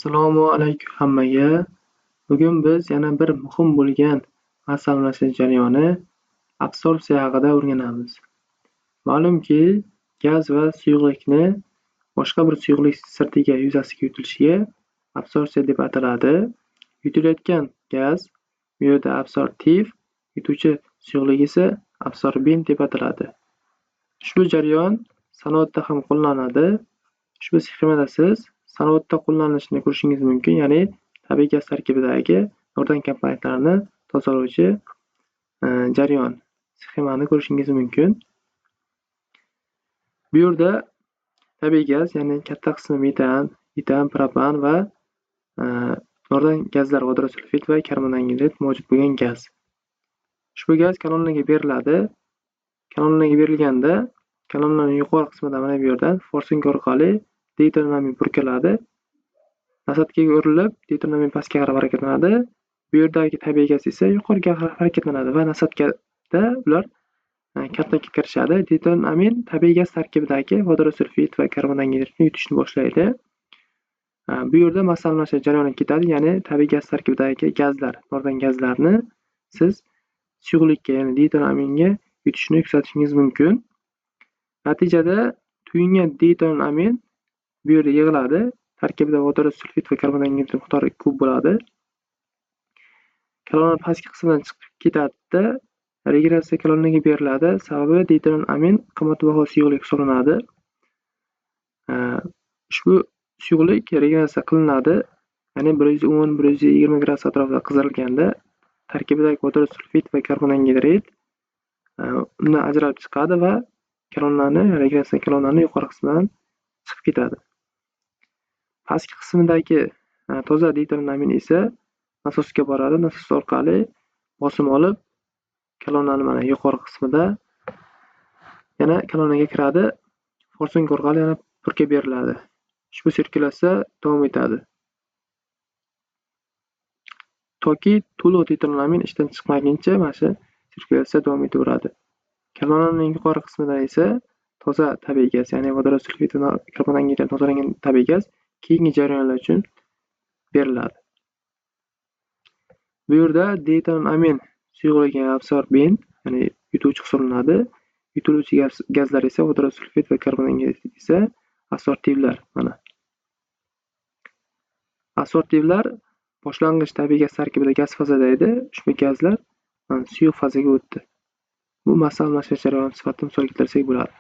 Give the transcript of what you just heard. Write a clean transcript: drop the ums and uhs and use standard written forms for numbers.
Assalomu alaykum hammaga. Bugun biz yana bir muhim bo'lgan asablashish jarayoni absorpsiya haqida o'rganamiz. Ma'lumki, gaz va suyuqlikni boshqa bir suyuqlik sirtiga yuzasiga yutilishiga absorpsiya deb ataladi. Yutilayotgan gaz bu yerda absorptiv, yutuvchi suyuqlik esa absorbent deb ataladi. Ushbu jarayon sanoatda ham qo'llaniladi. Ushbu sxemada siz sanoatda qo'llanilishini ko'rishingiz mumkin, ya'ni tabiiy gaz tarkibidagi nordon komponentlarini tozalovchi jarayon sxemani ko'rishingiz mumkin. Bu yerda tabiiy gaz, ya'ni katta qismi metan, propan va nordon gazlar vodorosulfid va karbon angidrid mavjud bo'lgan gaz. Ushbu gaz kolonnaga beriladi. Kolonnaga berilganda kolonnaning yuqori qismida mana bu yerdan forsing orqali deytonamin purkaladi. Nasatkaga urilib, deytonamin pastga qarab harakatlanadi. Bu yerdagi tabiiy gaz esa yuqoriga qarab harakatlanadi va nasatkada ular kattaga kirishadi. Deytonamin tabiiy gaz tarkibidagi vodorosulfid va karbon angidridni yutishni boshlaydi. Bu yerda masallashish jarayoni ketadi, ya'ni tabiiy gaz tarkibidagi gazlar, nordon gazlarni siz suyuqlikka, ya'ni deytonaminga yutishni kuzatishingiz mumkin. Natijada tuyulgan deytonamin bu yerda yig'iladi. Tarkibida vodorosulfid va karbon angidrid miqdori ko'p bo'ladi. Kolonna pastki qismidan chiqib ketadi-da, regressiya kolonnaga beriladi. Sababi deytonamin qimmatbaho suyuqlik hisoblanadi. Ushbu suyuqlik regressiya qilinadi, ya'ni 110-120 gradus atrofida qizirilganda tarkibidagi vodorosulfid va karbon angidrid undan ajralib chiqadi va regressiya kolonnaning yuqori qismidan chiqib ketadi. Pastki qismidagi toza deytonamin esa nasosga boradi. Nasos orqali bosim olib, kolonnaning mana yuqori qismida yana kolonnaga kiradi. Forsing orqali yana purkab beriladi. Ushbu sirkulyatsiya davom etadi. Toki to'liq deytonamin ishdan chiqmaguncha mana shu sirkulyatsiya davom etaveradi. Kolonnaning yuqori qismida esa toza tabiiy gaz, ya'ni vodorosulfid va karbon angidrid tozalangan tabiiy gaz keyingi jarayonlar uchun beriladi. Bu yerda deytonamin suyuqligi absorbent, ya'ni yutuvchi hisoblanadi. Yutuvchi gazlar esa vodorosulfid va karbon angidrid esa absorptivlar. Mana. Absorptivlar boshlang'ich tabiiy gaz tarkibida gaz fazada edi. Ushbu gazlar suyuq fazaga o'tdi. Bu masallashish jarayoni sifatida misol keltirsak bo'ladi.